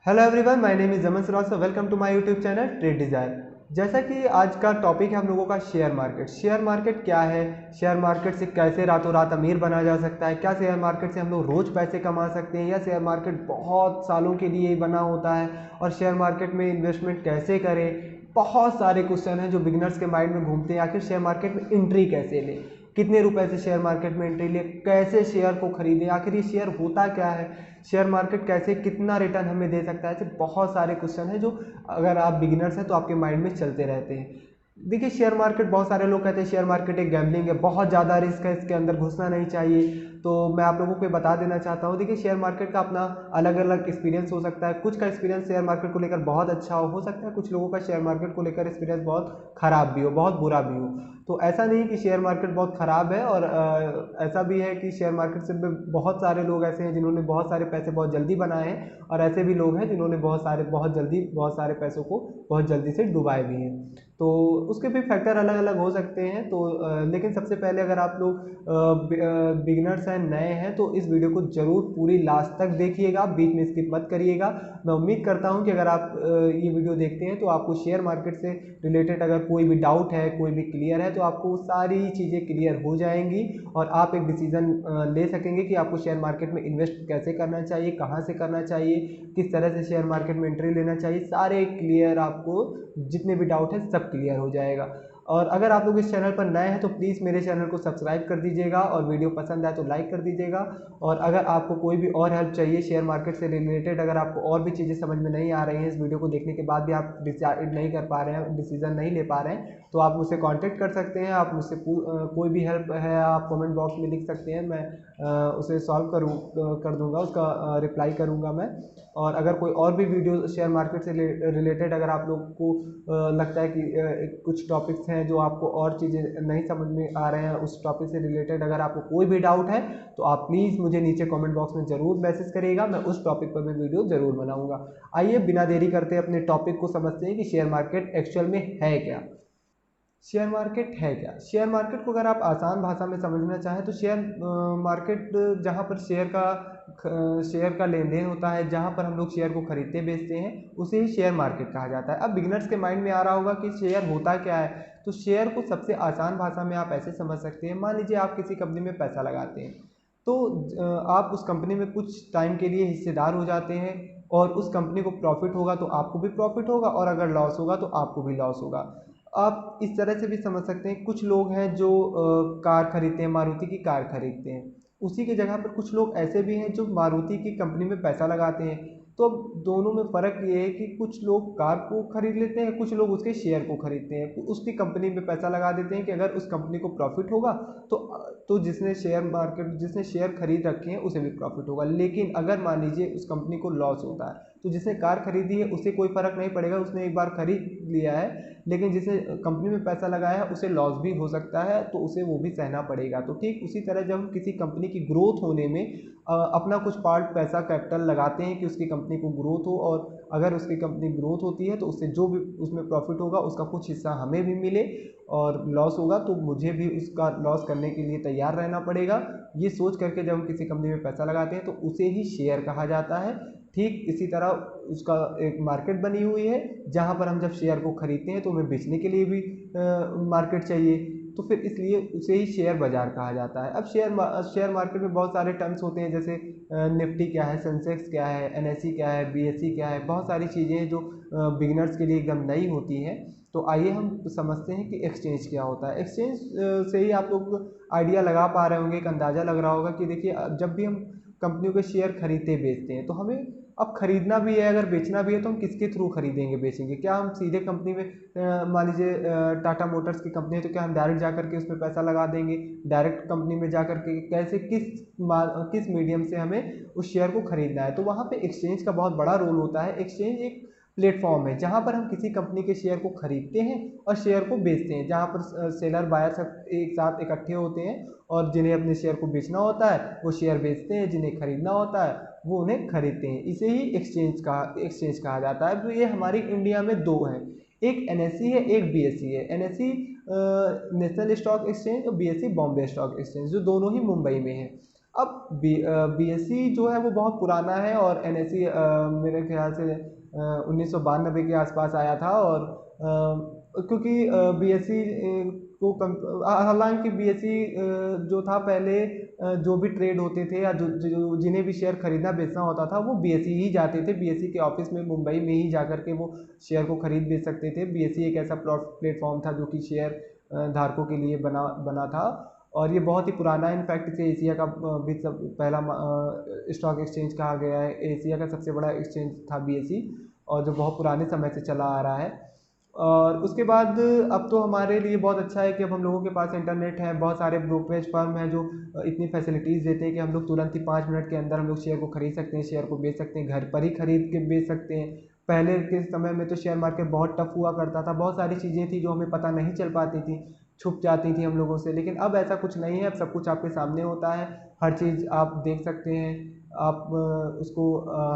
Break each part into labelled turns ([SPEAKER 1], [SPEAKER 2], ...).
[SPEAKER 1] Hello everyone, my name is Jaman Srivastava. Welcome to my YouTube channel trade desire. जैसा कि आज का टॉपिक है हम लोगों का शेयर मार्केट। शेयर मार्केट क्या है, शेयर मार्केट से कैसे रातों रात अमीर बना जा सकता है, क्या शेयर मार्केट से हम लोग रोज़ पैसे कमा सकते हैं, या शेयर मार्केट बहुत सालों के लिए बना होता है, और शेयर मार्केट में इन्वेस्टमेंट कैसे करें। बहुत सारे क्वेश्चन हैं जो बिगनर्स के माइंड में घूमते हैं। आखिर शेयर मार्केट में एंट्री कैसे लें, कितने रुपए से शेयर मार्केट में एंट्री लें, कैसे शेयर को खरीदें, आखिर ये शेयर होता क्या है, शेयर मार्केट कैसे कितना रिटर्न हमें दे सकता है। ऐसे बहुत सारे क्वेश्चन हैं जो अगर आप बिगिनर्स हैं तो आपके माइंड में चलते रहते हैं। देखिए, शेयर मार्केट, बहुत सारे लोग कहते हैं शेयर मार्केट एक गैम्बलिंग है, बहुत ज़्यादा रिस्क है, इसके अंदर घुसना नहीं चाहिए। तो मैं आप लोगों को बता देना चाहता हूँ, देखिए शेयर मार्केट का अपना अलग अलग एक्सपीरियंस हो सकता है। कुछ का एक्सपीरियंस शेयर मार्केट को लेकर बहुत अच्छा हो सकता है, कुछ लोगों का शेयर मार्केट को लेकर एक्सपीरियंस बहुत ख़राब भी हो, बहुत बुरा भी हो। तो ऐसा नहीं कि शेयर मार्केट बहुत ख़राब है, और ऐसा भी है कि शेयर मार्केट से बहुत सारे लोग ऐसे हैं जिन्होंने बहुत सारे पैसे बहुत जल्दी बनाए हैं, और ऐसे भी लोग हैं जिन्होंने बहुत जल्दी बहुत सारे पैसों को बहुत जल्दी से डुबाए भी हैं। तो उसके भी फैक्टर अलग अलग हो सकते हैं। तो लेकिन सबसे पहले अगर आप लोग बिगिनर्स हैं, नए हैं, तो इस वीडियो को ज़रूर पूरी लास्ट तक देखिएगा, बीच में स्किप मत करिएगा। मैं उम्मीद करता हूं कि अगर आप ये वीडियो देखते हैं तो आपको शेयर मार्केट से रिलेटेड अगर कोई भी डाउट है, कोई भी क्लियर है, तो आपको सारी चीज़ें क्लियर हो जाएंगी, और आप एक डिसीजन ले सकेंगे कि आपको शेयर मार्केट में इन्वेस्ट कैसे करना चाहिए, कहाँ से करना चाहिए, किस तरह से शेयर मार्केट में एंट्री लेना चाहिए। सारे क्लियर, आपको जितने भी डाउट है सब क्लियर हो जाएगा। और अगर आप लोग इस चैनल पर नए हैं तो प्लीज़ मेरे चैनल को सब्सक्राइब कर दीजिएगा, और वीडियो पसंद आए तो लाइक कर दीजिएगा। और अगर आपको कोई भी और हेल्प चाहिए शेयर मार्केट से रिलेटेड, अगर आपको और भी चीज़ें समझ में नहीं आ रही हैं, इस वीडियो को देखने के बाद भी आप डिसाइड नहीं कर पा रहे हैं, डिसीजन नहीं ले पा रहे हैं, तो आप मुझसे कांटेक्ट कर सकते हैं। आप मुझसे कोई भी हेल्प है आप कमेंट बॉक्स में लिख सकते हैं, मैं उसे सॉल्व कर दूंगा, उसका रिप्लाई करूंगा मैं। और अगर कोई और भी वीडियो शेयर मार्केट से रिलेटेड अगर आप लोग को लगता है कि कुछ टॉपिक्स हैं जो आपको और चीज़ें नहीं समझ में आ रहे हैं, उस टॉपिक से रिलेटेड अगर आपको कोई भी डाउट है तो आप प्लीज़ मुझे नीचे कमेंट बॉक्स में ज़रूर मैसेज करिएगा, मैं उस टॉपिक पर भी वीडियो ज़रूर बनाऊंगा। आइए बिना देरी करते अपने टॉपिक को समझते हैं कि शेयर मार्केट एक्चुअल में है क्या। शेयर मार्केट है क्या? शेयर मार्केट को अगर आप आसान भाषा में समझना चाहें तो शेयर मार्केट जहाँ पर शेयर का लेन देन होता है, जहाँ पर हम लोग शेयर को खरीदते बेचते हैं, उसे ही शेयर मार्केट कहा जाता है। अब बिगनर्स के माइंड में आ रहा होगा कि शेयर होता क्या है। तो शेयर को सबसे आसान भाषा में आप ऐसे समझ सकते हैं, मान लीजिए आप किसी कंपनी में पैसा लगाते हैं, तो आप उस कंपनी में कुछ टाइम के लिए हिस्सेदार हो जाते हैं, और उस कंपनी को प्रॉफिट होगा तो आपको भी प्रॉफिट होगा, और अगर लॉस होगा तो आपको भी लॉस होगा। आप इस तरह से भी समझ सकते हैं, कुछ लोग हैं जो कार खरीदते हैं, मारुति की कार खरीदते हैं, उसी की जगह पर कुछ लोग ऐसे भी हैं जो मारुति की कंपनी में पैसा लगाते हैं। तो अब दोनों में फ़र्क ये है कि कुछ लोग कार को खरीद लेते हैं, कुछ लोग उसके शेयर को खरीदते हैं, उसकी कंपनी में पैसा लगा देते हैं कि अगर उस कंपनी को प्रॉफिट होगा तो जिसने शेयर खरीद रखे हैं उसे भी प्रॉफिट होगा। लेकिन अगर मान लीजिए उस कंपनी को लॉस होता है, तो जिसने कार खरीदी है उसे कोई फ़र्क नहीं पड़ेगा, उसने एक बार खरीद लिया है। लेकिन जिसने कंपनी में पैसा लगाया है उसे लॉस भी हो सकता है, तो उसे वो भी सहना पड़ेगा। तो ठीक उसी तरह जब हम किसी कंपनी की ग्रोथ होने में अपना कुछ पार्ट पैसा कैपिटल लगाते हैं कि उसकी कंपनी को ग्रोथ हो, और अगर उसकी कंपनी ग्रोथ होती है तो उससे जो भी उसमें प्रॉफिट होगा उसका कुछ हिस्सा हमें भी मिले, और लॉस होगा तो मुझे भी उसका लॉस करने के लिए तैयार रहना पड़ेगा। ये सोच करके जब हम किसी कंपनी में पैसा लगाते हैं तो उसे ही शेयर कहा जाता है। ठीक इसी तरह उसका एक मार्केट बनी हुई है, जहाँ पर हम जब शेयर को खरीदते हैं तो हमें बेचने के लिए भी मार्केट चाहिए, तो फिर इसलिए उसे ही शेयर बाजार कहा जाता है। अब शेयर मार्केट में बहुत सारे टर्म्स होते हैं, जैसे निफ्टी क्या है, सेंसेक्स क्या है, एनएसई क्या है, बीएसई क्या है, बहुत सारी चीज़ें हैं जो बिगिनर्स के लिए एकदम नई होती हैं। तो आइए हम समझते हैं कि एक्सचेंज क्या होता है। एक्सचेंज से ही आप लोग आइडिया लगा पा रहे होंगे, एक अंदाज़ा लग रहा होगा कि देखिए, जब भी हम कंपनियों के शेयर खरीदते बेचते हैं तो हमें अब खरीदना भी है, अगर बेचना भी है तो हम किसके थ्रू खरीदेंगे बेचेंगे? क्या हम सीधे कंपनी में मान लीजिए टाटा मोटर्स की कंपनी है, तो क्या हम डायरेक्ट जा करके उसमें पैसा लगा देंगे? डायरेक्ट कंपनी में जा करके कैसे, किस मीडियम से हमें उस शेयर को खरीदना है? तो वहाँ पे एक्सचेंज का बहुत बड़ा रोल होता है। एक्सचेंज एक प्लेटफॉर्म है जहाँ पर हम किसी कंपनी के शेयर को खरीदते हैं और शेयर को बेचते हैं, जहाँ पर सेलर बायर सब एक साथ इकट्ठे होते हैं, और जिन्हें अपने शेयर को बेचना होता है वो शेयर बेचते हैं, जिन्हें खरीदना होता है वो उन्हें खरीदते हैं। इसे ही एक्सचेंज कहा जाता है। तो ये हमारी इंडिया में दो हैं, एक एनएसई है, एक बीएसई है। एनएसई नेशनल स्टॉक एक्सचेंज, और बीएसई बॉम्बे स्टॉक एक्सचेंज, जो दोनों ही मुंबई में है। अब BSE जो है वो बहुत पुराना है, और NSE मेरे ख्याल से 1992 के आसपास आया था। और क्योंकि BSE को हालांकि BSE जो था पहले, जो भी ट्रेड होते थे या जिन्हें भी शेयर खरीदना बेचना होता था वो BSE ही जाते थे। BSE के ऑफिस में मुंबई में ही जा करके वो शेयर को खरीद बेच सकते थे। BSE एक ऐसा प्लेटफॉर्म था जो कि शेयर धारकों के लिए बना बना था, और ये बहुत ही पुराना है। इनफैक्ट इसे एशिया का भी सब पहला स्टॉक एक्सचेंज कहा गया है। एशिया का सबसे बड़ा एक्सचेंज था BSE, और जो बहुत पुराने समय से चला आ रहा है। और उसके बाद अब तो हमारे लिए बहुत अच्छा है कि अब हम लोगों के पास इंटरनेट है, बहुत सारे ब्रोकरेज फर्म हैं जो इतनी फैसिलिटीज़ देते हैं कि हम लोग तुरंत ही 5 मिनट के अंदर हम लोग शेयर को खरीद सकते हैं, शेयर को बेच सकते हैं, घर पर ही खरीद के बेच सकते हैं। पहले के समय में तो शेयर मार्केट बहुत टफ हुआ करता था, बहुत सारी चीज़ें थी जो हमें पता नहीं चल पाती थी, छुप जाती थी हम लोगों से। लेकिन अब ऐसा कुछ नहीं है, अब सब कुछ आपके सामने होता है, हर चीज़ आप देख सकते हैं। आप उसको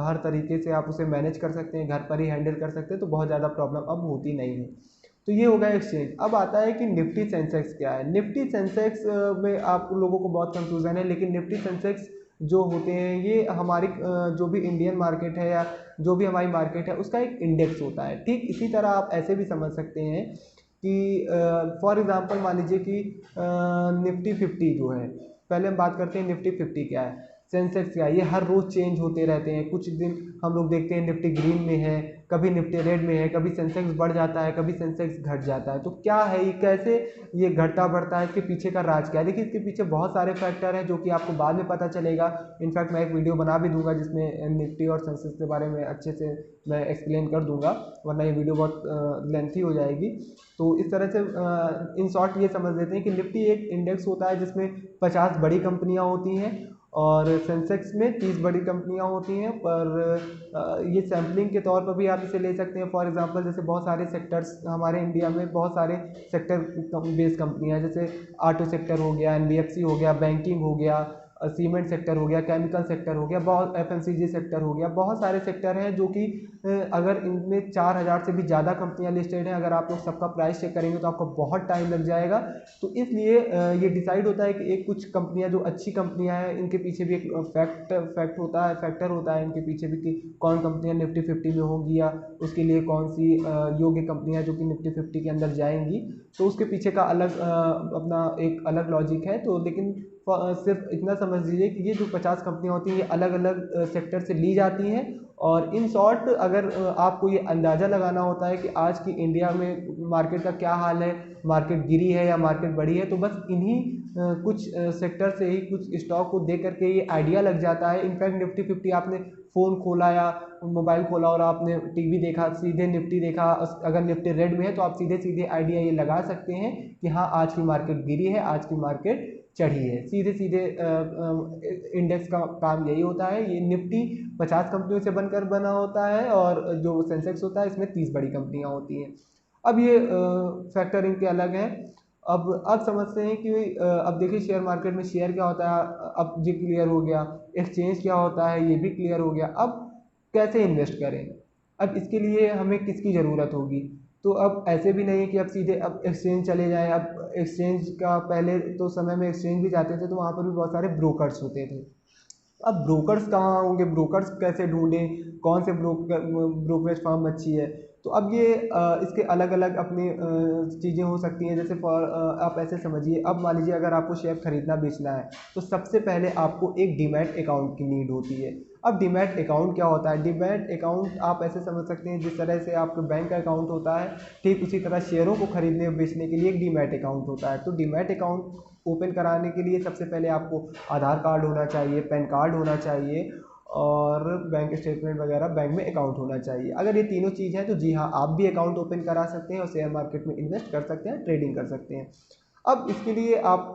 [SPEAKER 1] हर तरीके से आप उसे मैनेज कर सकते हैं, घर पर ही हैंडल कर सकते हैं, तो बहुत ज़्यादा प्रॉब्लम अब होती नहीं है। तो ये हो गया एक्सचेंज। अब आता है कि निफ्टी सेंसेक्स क्या है। निफ्टी सेंसेक्स में आप लोगों को बहुत कंफ्यूजन है, लेकिन निफ्टी सेंसेक्स जो होते हैं ये हमारी जो भी इंडियन मार्केट है या जो भी हमारी मार्केट है उसका एक इंडेक्स होता है। ठीक इसी तरह आप ऐसे भी समझ सकते हैं कि फॉर एग्जांपल मान लीजिए कि निफ्टी 50 जो है, पहले हम बात करते हैं निफ्टी 50 क्या है, सेंसेक्स क्या है। ये हर रोज़ चेंज होते रहते हैं। कुछ दिन हम लोग देखते हैं निफ्टी ग्रीन में है, कभी निफ्टी रेड में है, कभी सेंसेक्स बढ़ जाता है, कभी सेंसेक्स घट जाता है। तो क्या है ये, कैसे ये घटता बढ़ता है, इसके पीछे का राज क्या है। देखिए इसके पीछे बहुत सारे फैक्टर हैं जो कि आपको बाद में पता चलेगा। इनफैक्ट मैं एक वीडियो बना भी दूंगा जिसमें निफ्टी और सेंसेक्स के बारे में अच्छे से मैं एक्सप्लेन कर दूंगा, वरना ये वीडियो बहुत लेंथी हो जाएगी। तो इस तरह से इन शॉर्ट ये समझ लेते हैं कि निफ्टी एक इंडेक्स होता है जिसमें 50 बड़ी कंपनियां होती हैं, और सेंसेक्स में 30 बड़ी कंपनियां होती हैं। पर ये सैम्पलिंग के तौर पर भी आप इसे ले सकते हैं। फॉर एग्जांपल जैसे बहुत सारे सेक्टर्स हमारे इंडिया में, बहुत सारे सेक्टर बेस्ड कंपनियां हैं, जैसे ऑटो सेक्टर हो गया, NBFC हो गया, बैंकिंग हो गया, सीमेंट सेक्टर हो गया, केमिकल सेक्टर हो गया, बहुत FMCG सेक्टर हो गया। बहुत सारे सेक्टर हैं जो कि अगर इनमें 4000 से भी ज़्यादा कंपनियां लिस्टेड हैं, अगर आप लोग सबका प्राइस चेक करेंगे तो आपको बहुत टाइम लग जाएगा। तो इसलिए ये डिसाइड होता है कि एक कुछ कंपनियां जो अच्छी कंपनियां हैं इनके पीछे भी एक फैक्टर होता है इनके पीछे भी, कि कौन कंपनियां निफ्टी 50 में होंगी या उसके लिए कौन सी योग्य कंपनियां जो कि निफ्टी 50 के अंदर जाएंगी। तो उसके पीछे का अलग अपना एक अलग लॉजिक है। तो लेकिन सिर्फ इतना समझ लीजिए कि ये जो 50 कंपनियां होती हैं ये अलग अलग सेक्टर से ली जाती हैं। और इन शॉर्ट अगर आपको ये अंदाज़ा लगाना होता है कि आज की इंडिया में मार्केट का क्या हाल है, मार्केट गिरी है या मार्केट बढ़ी है, तो बस इन्हीं कुछ सेक्टर से ही, कुछ स्टॉक को देख करके ये आइडिया लग जाता है। इनफैक्ट निफ्टी 50 आपने फ़ोन खोला या मोबाइल खोला और आपने टीवी देखा, सीधे निफ्टी देखा, अगर निफ्टी रेड में है तो आप सीधे सीधे आइडिया ये लगा सकते हैं कि हाँ आज की मार्केट गिरी है, आज की मार्केट चढ़ी है। सीधे सीधे इंडेक्स का काम यही होता है। ये निफ्टी 50 कंपनियों से बनकर बना होता है, और जो सेंसेक्स होता है इसमें 30 बड़ी कंपनियां होती हैं। अब ये फैक्टर इनके अलग हैं। अब समझते हैं कि अब देखिए शेयर मार्केट में शेयर क्या होता है, अब ये क्लियर हो गया। एक्सचेंज क्या होता है ये भी क्लियर हो गया। अब कैसे इन्वेस्ट करें, अब इसके लिए हमें किसकी ज़रूरत होगी। तो अब ऐसे भी नहीं है कि अब सीधे अब एक्सचेंज चले जाएं। अब एक्सचेंज का पहले तो समय में एक्सचेंज भी जाते थे तो वहाँ पर भी बहुत सारे ब्रोकर्स होते थे। अब ब्रोकर्स कहाँ होंगे, ब्रोकर्स कैसे ढूंढें, कौन से ब्रोकरेज फर्म अच्छी है। तो अब ये इसके अलग अलग अपनी चीज़ें हो सकती हैं। जैसे आप ऐसे समझिए, अब मान लीजिए अगर आपको शेयर खरीदना बेचना है तो सबसे पहले आपको एक डीमैट अकाउंट की नीड होती है। अब डीमैट अकाउंट क्या होता है, डीमैट अकाउंट आप ऐसे समझ सकते हैं जिस तरह से आपका बैंक का अकाउंट होता है, ठीक उसी तरह शेयरों को खरीदने बेचने के लिए एक डीमैट अकाउंट होता है। तो डीमैट अकाउंट ओपन कराने के लिए सबसे पहले आपको आधार कार्ड होना चाहिए, पैन कार्ड होना चाहिए, और बैंक स्टेटमेंट वगैरह, बैंक में अकाउंट होना चाहिए। अगर ये तीनों चीज़ है तो जी हाँ आप भी अकाउंट ओपन करा सकते हैं और शेयर मार्केट में इन्वेस्ट कर सकते हैं, ट्रेडिंग कर सकते हैं। अब इसके लिए आप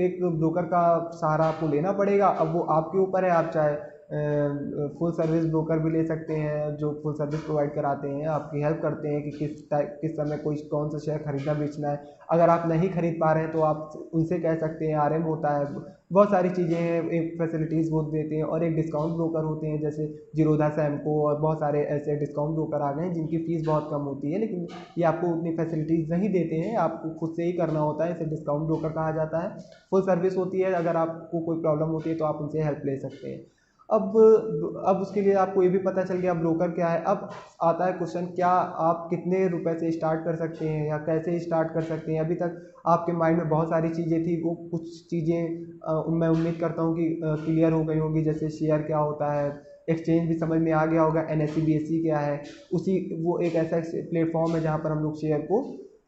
[SPEAKER 1] एक ब्रोकर का सहारा आपको लेना पड़ेगा। अब वो आपके ऊपर है, आप चाहे फुल सर्विस ब्रोकर भी ले सकते हैं जो फुल सर्विस प्रोवाइड कराते हैं, आपकी हेल्प करते हैं कि किस समय कोई कौन सा शेयर खरीदना बेचना है। अगर आप नहीं खरीद पा रहे हैं तो आप उनसे कह सकते हैं, आरएम होता है, बहुत सारी चीज़ें हैं, एक फैसिलिटीज़ वो देते हैं। और एक डिस्काउंट ब्रोकर होते हैं जैसे जीरोधा, सैमको और बहुत सारे ऐसे डिस्काउंट ब्रोकर आ गए हैं जिनकी फ़ीस बहुत कम होती है, लेकिन ये आपको उतनी फैसिलिटीज़ नहीं देते हैं, आपको खुद से ही करना होता है, इसे डिस्काउंट ब्रोकर कहा जाता है। फुल सर्विस होती है, अगर आपको कोई प्रॉब्लम होती है तो आप उनसे हेल्प ले सकते हैं। अब उसके लिए आपको ये भी पता चल गया ब्रोकर क्या है। अब आता है क्वेश्चन, क्या आप कितने रुपए से स्टार्ट कर सकते हैं या कैसे स्टार्ट कर सकते हैं। अभी तक आपके माइंड में बहुत सारी चीज़ें थी, वो कुछ चीज़ें मैं उम्मीद करता हूँ कि क्लियर हो गई होंगी। जैसे शेयर क्या होता है, एक्सचेंज भी समझ में आ गया होगा, NSE BSE क्या है, उसी वो एक ऐसा प्लेटफॉर्म है जहाँ पर हम लोग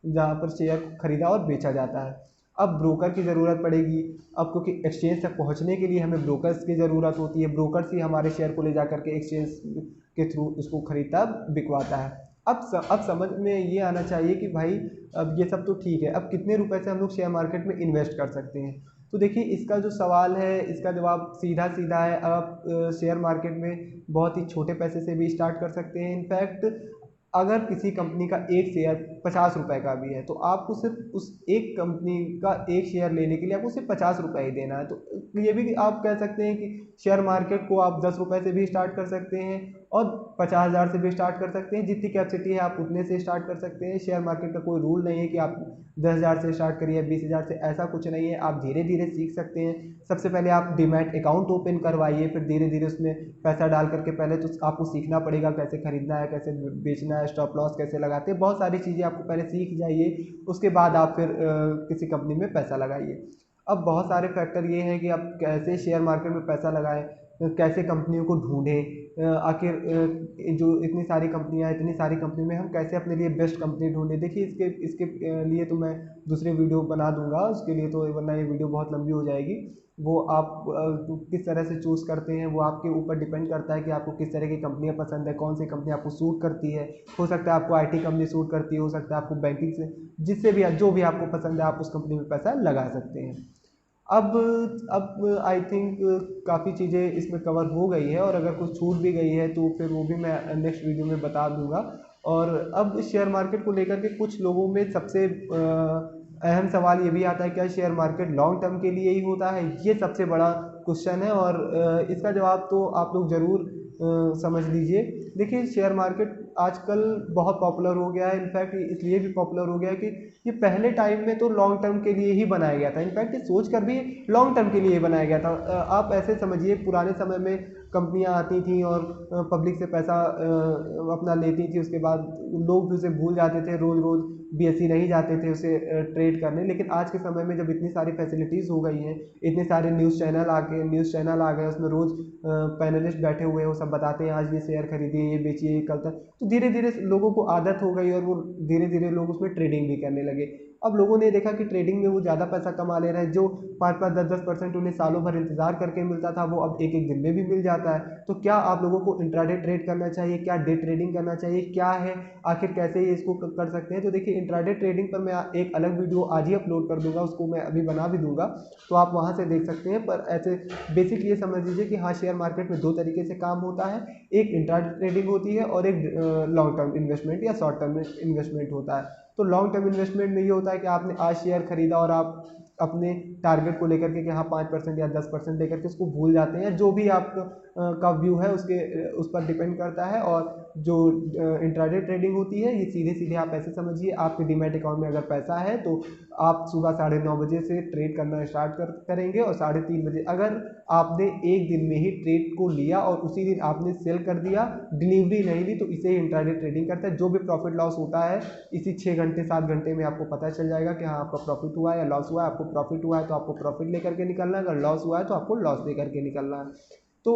[SPEAKER 1] जहाँ पर शेयर खरीदा और बेचा जाता है। अब ब्रोकर की ज़रूरत पड़ेगी, अब क्योंकि एक्सचेंज तक पहुंचने के लिए हमें ब्रोकर्स की ज़रूरत होती है। ब्रोकर्स ही हमारे शेयर को ले जा करके एक्सचेंज के थ्रू उसको खरीदता बिकवाता है। अब समझ में ये आना चाहिए कि भाई अब ये सब तो ठीक है, अब कितने रुपए से हम लोग शेयर मार्केट में इन्वेस्ट कर सकते हैं। तो देखिए, इसका जो सवाल है इसका जवाब सीधा सीधा है। आप शेयर मार्केट में बहुत ही छोटे पैसे से भी स्टार्ट कर सकते हैं। इनफैक्ट अगर किसी कंपनी का एक शेयर 50 रुपए का भी है तो आपको सिर्फ उस एक कंपनी का एक शेयर लेने के लिए आपको सिर्फ 50 रुपए ही देना है। तो ये भी आप कह सकते हैं कि शेयर मार्केट को आप 10 रुपए से भी स्टार्ट कर सकते हैं और 50,000 से भी स्टार्ट कर सकते हैं। जितनी कैपेसिटी है आप उतने से स्टार्ट कर सकते हैं। शेयर मार्केट का कोई रूल नहीं है कि आप 10,000 से स्टार्ट करिए, 20,000 से, ऐसा कुछ नहीं है। आप धीरे धीरे सीख सकते हैं। सबसे पहले आप डीमैट अकाउंट ओपन करवाइए, फिर धीरे धीरे उसमें पैसा डाल करके पहले तो आपको सीखना पड़ेगा कैसे खरीदना है, कैसे बेचना है, स्टॉप लॉस कैसे लगाते हैं, बहुत सारी चीज़ें आपको पहले सीख जाइए। उसके बाद आप फिर किसी कंपनी में पैसा लगाइए। अब बहुत सारे फैक्टर ये हैं कि आप कैसे शेयर मार्केट में पैसा लगाएं, कैसे कंपनियों को ढूंढें, आखिर जो इतनी सारी कंपनियां, इतनी सारी कंपनी में हम कैसे अपने लिए बेस्ट कंपनी ढूंढें। देखिए, इसके इसके लिए तो मैं दूसरी वीडियो बना दूंगा उसके लिए, तो वरना ये वीडियो बहुत लंबी हो जाएगी। वो आप किस तरह से चूज़ करते हैं वो आपके ऊपर डिपेंड करता है कि आपको किस तरह की कंपनियां पसंद है, कौन सी कंपनी आपको सूट करती है। हो सकता है आपको IT कंपनी सूट करती है, हो सकता है आपको बैंकिंग से, जिससे भी जो भी आपको पसंद है आप उस कंपनी में पैसा लगा सकते हैं। अब आई थिंक काफ़ी चीज़ें इसमें कवर हो गई है, और अगर कुछ छूट भी गई है तो फिर वो भी मैं नेक्स्ट वीडियो में बता दूंगा। और अब शेयर मार्केट को लेकर के कुछ लोगों में सबसे अहम सवाल ये भी आता है, क्या शेयर मार्केट लॉन्ग टर्म के लिए ही होता है। ये सबसे बड़ा क्वेश्चन है, और इसका जवाब तो आप लोग ज़रूर समझ लीजिए। देखिए, शेयर मार्केट आजकल बहुत पॉपुलर हो गया है। इनफैक्ट इसलिए भी पॉपुलर हो गया है कि ये पहले टाइम में तो लॉन्ग टर्म के लिए ही बनाया गया था। इनफैक्ट ये सोच कर भी लॉन्ग टर्म के लिए बनाया गया था। आप ऐसे समझिए, पुराने समय में कंपनियां आती थी और पब्लिक से पैसा अपना लेती थी, उसके बाद लोग भी उसे भूल जाते थे, रोज़ रोज़ BSE नहीं जाते थे उसे ट्रेड करने। लेकिन आज के समय में जब इतनी सारी फैसिलिटीज़ हो गई हैं, इतने सारे न्यूज़ चैनल आ गए, उसमें रोज़ पैनलिस्ट बैठे हुए हैं, वो सब बताते हैं आज ये शेयर खरीदिए, ये बेचिए, ये कल तक, तो धीरे धीरे लोगों को आदत हो गई और वो धीरे धीरे लोग उसमें ट्रेडिंग भी करने लगे। अब लोगों ने देखा कि ट्रेडिंग में वो ज़्यादा पैसा कमा ले रहे हैं। जो 5-5, 10-10% उन्हें सालों भर इंतजार करके मिलता था, वो अब एक एक दिन में भी मिल जाता है। तो क्या आप लोगों को इंट्राडे ट्रेड करना चाहिए, क्या डे ट्रेडिंग करना चाहिए, क्या है आखिर, कैसे ये इसको कर सकते हैं। तो देखिए, इंट्राडे ट्रेडिंग पर मैं एक अलग वीडियो आज ही अपलोड कर दूंगा, उसको मैं अभी बना भी दूंगा, तो आप वहाँ से देख सकते हैं। पर ऐसे बेसिक ये समझ लीजिए कि हाँ, शेयर मार्केट में दो तरीके से काम होता है, एक इंट्राडे ट्रेडिंग होती है और एक लॉन्ग टर्म इन्वेस्टमेंट या शॉर्ट टर्म इन्वेस्टमेंट होता है। तो लॉन्ग टर्म इन्वेस्टमेंट में ये होता है कि आपने आज शेयर खरीदा और आप अपने टारगेट को लेकर के कि हाँ 5% या 10% लेकर के उसको भूल जाते हैं। जो भी आप का व्यू है उस पर डिपेंड करता है। और जो इंट्राडे ट्रेडिंग होती है, ये सीधे सीधे आप ऐसे समझिए, आपके डीमैट अकाउंट में अगर पैसा है तो आप सुबह 9:30 बजे से ट्रेड करना स्टार्ट करेंगे, और 3:30 बजे अगर आपने एक दिन में ही ट्रेड को लिया और उसी दिन आपने सेल कर दिया, डिलीवरी नहीं ली, तो इसे ही इंट्राडे ट्रेडिंग करता है। जो भी प्रॉफिट लॉस होता है इसी 6 घंटे 7 घंटे में आपको पता चल जाएगा कि हाँ आपका प्रॉफिट हुआ है या लॉस हुआ है। आपको प्रॉफिट हुआ है तो आपको प्रॉफिट लेकर के निकलना है, अगर लॉस हुआ है तो आपको लॉस लेकर के निकलना है। तो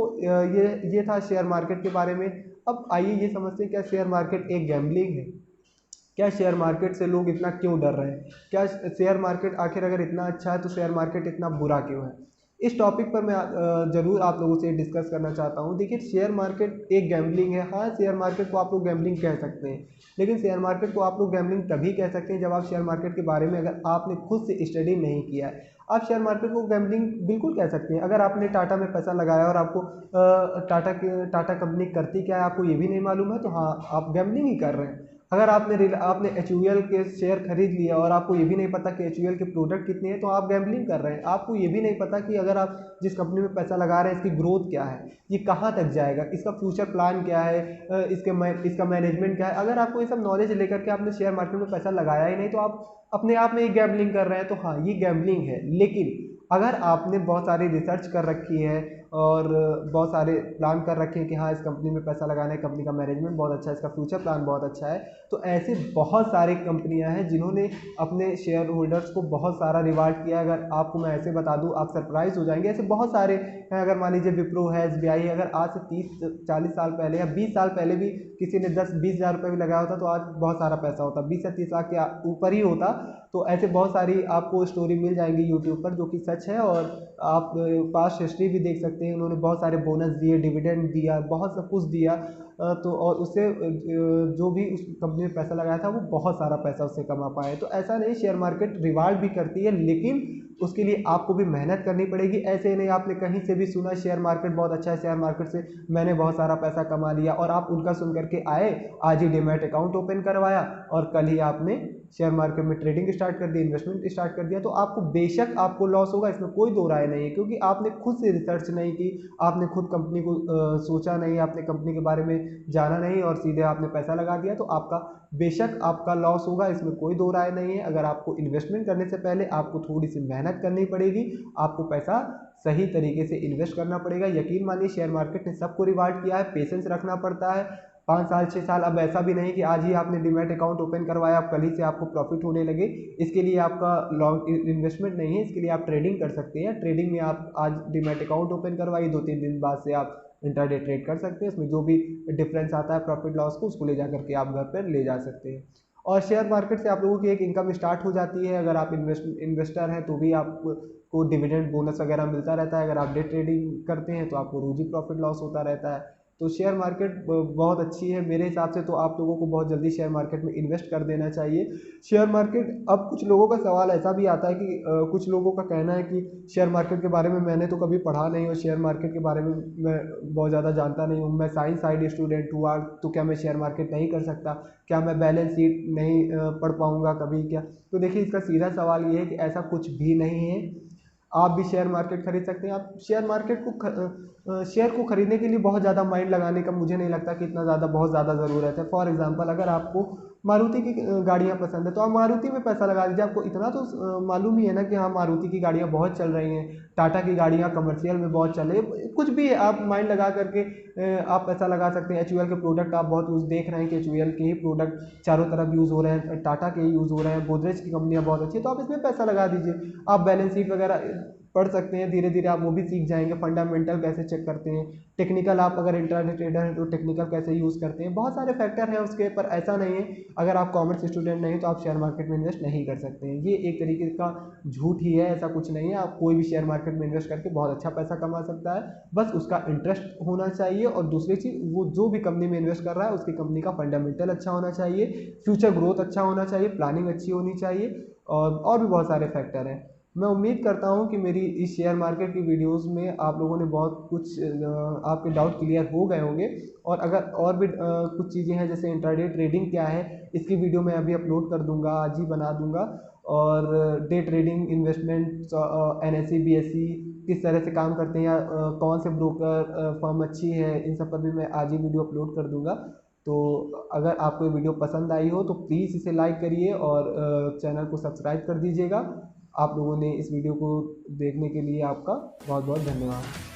[SPEAKER 1] ये था शेयर मार्केट के बारे में। अब आइए ये समझते हैं, क्या शेयर मार्केट एक गैम्बलिंग है? क्या शेयर मार्केट से लोग इतना क्यों डर रहे हैं? क्या शेयर मार्केट आखिर अगर इतना अच्छा है तो शेयर मार्केट इतना बुरा क्यों है? इस टॉपिक पर मैं ज़रूर आप लोगों से डिस्कस करना चाहता हूँ। देखिए, शेयर मार्केट एक गैम्बलिंग है। हाँ, शेयर मार्केट को आप लोग गैम्बलिंग कह सकते हैं, लेकिन शेयर मार्केट को आप लोग गैम्बलिंग तभी कह सकते हैं जब आप शेयर मार्केट के बारे में अगर आपने खुद से स्टडी नहीं किया है। आप शेयर मार्केट को गैम्बलिंग बिल्कुल कह सकते हैं। अगर आपने टाटा में पैसा लगाया और आपको टाटा कंपनी करती क्या है आपको ये भी नहीं मालूम है, तो हाँ, आप गैम्बलिंग ही कर रहे हैं। अगर आपने HUL के शेयर खरीद लिया और आपको ये भी नहीं पता कि HUL के प्रोडक्ट कितने हैं, तो आप गैम्बलिंग कर रहे हैं। आपको ये भी नहीं पता कि अगर आप जिस कंपनी में पैसा लगा रहे हैं इसकी ग्रोथ क्या है, ये कहाँ तक जाएगा, इसका फ्यूचर प्लान क्या है, इसका मैनेजमेंट क्या है। अगर आपको ये सब नॉलेज लेकर के आपने शेयर मार्केट में पैसा लगाया ही नहीं, तो आप अपने आप में ही गैम्बलिंग कर रहे हैं। तो हाँ, ये गैम्बलिंग है। लेकिन अगर आपने बहुत सारी रिसर्च कर रखी है और बहुत सारे प्लान कर रखे हैं कि हाँ, इस कंपनी में पैसा लगाना है, कंपनी का मैनेजमेंट बहुत अच्छा है, इसका फ्यूचर प्लान बहुत अच्छा है, तो ऐसे बहुत सारी कंपनियां हैं जिन्होंने अपने शेयर होल्डर्स को बहुत सारा रिवार्ड किया है। अगर आपको मैं ऐसे बता दूं, आप सरप्राइज हो जाएंगे। ऐसे बहुत सारे हैं। अगर मान लीजिए विप्रो है, SBI है, अगर आज से 30-40 साल पहले या 20 साल पहले भी किसी ने 10-20 हज़ार रुपये भी लगाया होता तो आज बहुत सारा पैसा होता, 20 या 30 लाख के ऊपर ही होता। तो ऐसे बहुत सारी आपको स्टोरी मिल जाएंगी यूट्यूब पर जो कि सच है, और आप पास्ट हिस्ट्री भी देख सकते हैं। उन्होंने बहुत सारे बोनस दिए, डिविडेंड दिया, बहुत सब कुछ दिया। तो और उससे जो भी उस कंपनी में पैसा लगाया था वो बहुत सारा पैसा उससे कमा पाए। तो ऐसा नहीं, शेयर मार्केट रिवार्ड भी करती है, लेकिन उसके लिए आपको भी मेहनत करनी पड़ेगी। ऐसे ही नहीं आपने कहीं से भी सुना शेयर मार्केट बहुत अच्छा है, शेयर मार्केट से मैंने बहुत सारा पैसा कमा लिया, और आप उनका सुन करके आए, आज ही डीमैट अकाउंट ओपन करवाया और कल ही आपने शेयर मार्केट में ट्रेडिंग स्टार्ट कर दी, इन्वेस्टमेंट स्टार्ट कर दिया, तो आपको बेशक आपको लॉस होगा, इसमें कोई दो राय नहीं है। क्योंकि आपने खुद से रिसर्च नहीं की, आपने खुद कंपनी को सोचा नहीं, आपने कंपनी के बारे में जाना नहीं और सीधे आपने पैसा लगा दिया, तो आपका बेशक आपका लॉस होगा, इसमें कोई दो राय नहीं है। अगर आपको इन्वेस्टमेंट करने से पहले आपको थोड़ी सी मेहनत करनी पड़ेगी, आपको पैसा सही तरीके से इन्वेस्ट करना पड़ेगा। यकीन मानिए, शेयर मार्केट ने सबको रिवार्ड किया है, पेशेंस रखना पड़ता है। 5 साल 6 साल, अब ऐसा भी नहीं कि आज ही आपने डीमैट अकाउंट ओपन करवाया अब कल ही से आपको प्रॉफिट होने लगे। इसके लिए आपका लॉन्ग इन्वेस्टमेंट नहीं है, इसके लिए आप ट्रेडिंग कर सकते हैं। ट्रेडिंग में आप आज डीमैट अकाउंट ओपन करवाइए, 2-3 दिन बाद से आप इंट्राडे ट्रेड कर सकते हैं। इसमें जो भी डिफरेंस आता है प्रॉफिट लॉस को, उसको ले जा करके आप घर पर ले जा सकते हैं। और शेयर मार्केट से आप लोगों की एक इनकम स्टार्ट हो जाती है। अगर आप इन्वेस्टर हैं तो भी आपको डिविडेंड बोनस वगैरह मिलता रहता है। अगर आप डे ट्रेडिंग करते हैं तो आपको रोज ही प्रॉफिट लॉस होता रहता है। तो शेयर मार्केट बहुत अच्छी है मेरे हिसाब से। तो आप लोगों को बहुत जल्दी शेयर मार्केट में इन्वेस्ट कर देना चाहिए। शेयर मार्केट, अब कुछ लोगों का सवाल ऐसा भी आता है कि कुछ लोगों का कहना है कि शेयर मार्केट के बारे में मैंने तो कभी पढ़ा नहीं, और शेयर मार्केट के बारे में मैं बहुत ज़्यादा जानता नहीं हूँ, मैं साइंस साइड स्टूडेंट हूँ, तो क्या मैं शेयर मार्केट नहीं कर सकता, क्या मैं बैलेंस शीट नहीं पढ़ पाऊँगा कभी क्या? तो देखिए, इसका सीधा सवाल ये है कि ऐसा कुछ भी नहीं है। आप भी शेयर मार्केट खरीद सकते हैं। आप शेयर मार्केट को शेयर को खरीदने के लिए बहुत ज़्यादा माइंड लगाने का मुझे नहीं लगता कि इतना ज़्यादा बहुत ज़्यादा ज़रूरत है। फॉर एग्जांपल, अगर आपको मारुति की गाड़ियाँ पसंद है तो आप मारुति में पैसा लगा दीजिए। आपको इतना तो मालूम ही है ना कि हाँ, मारुति की गाड़ियाँ बहुत चल रही हैं, टाटा की गाड़ियाँ कमर्शियल में बहुत चल रही है। कुछ भी है, आप माइंड लगा करके आप पैसा लगा सकते हैं। HUL के प्रोडक्ट आप बहुत यूज़ देख रहे हैं कि HUL के ही प्रोडक्ट चारों तरफ यूज़ हो रहे हैं, टाटा के ही यूज़ हो रहे हैं, गोदरेज की कंपनियाँ बहुत अच्छी है, तो आप इसमें पैसा लगा दीजिए। आप बैलेंस शीट वगैरह पढ़ सकते हैं, धीरे धीरे आप वो भी सीख जाएंगे। फंडामेंटल कैसे चेक करते हैं, टेक्निकल, आप अगर इंट्राडे ट्रेडर हैं तो टेक्निकल कैसे यूज़ करते हैं, बहुत सारे फैक्टर हैं उसके। पर ऐसा नहीं है अगर आप कॉमर्स स्टूडेंट नहीं तो आप शेयर मार्केट में इन्वेस्ट नहीं कर सकते हैं। ये एक तरीके का झूठ ही है, ऐसा कुछ नहीं है। आप कोई भी शेयर मार्केट में इन्वेस्ट करके बहुत अच्छा पैसा कमा सकता है, बस उसका इंटरेस्ट होना चाहिए। और दूसरी चीज़, वो जो भी कंपनी में इन्वेस्ट कर रहा है उसकी कंपनी का फंडामेंटल अच्छा होना चाहिए, फ्यूचर ग्रोथ अच्छा होना चाहिए, प्लानिंग अच्छी होनी चाहिए, और भी बहुत सारे फैक्टर हैं। मैं उम्मीद करता हूं कि मेरी इस शेयर मार्केट की वीडियोस में आप लोगों ने बहुत कुछ आपके डाउट क्लियर हो गए होंगे। और अगर और भी कुछ चीज़ें हैं, जैसे इंट्राडे ट्रेडिंग क्या है, इसकी वीडियो मैं अभी अपलोड कर दूंगा, आज ही बना दूंगा। और day trading, investment, NSE BSE किस तरह से काम करते हैं, या कौन से ब्रोकर फर्म अच्छी है, इन सब पर भी मैं आज ही वीडियो अपलोड कर दूंगा। तो अगर आपको ये वीडियो पसंद आई हो तो प्लीज़ इसे लाइक करिए और चैनल को सब्सक्राइब कर दीजिएगा। आप लोगों ने इस वीडियो को देखने के लिए आपका बहुत बहुत धन्यवाद।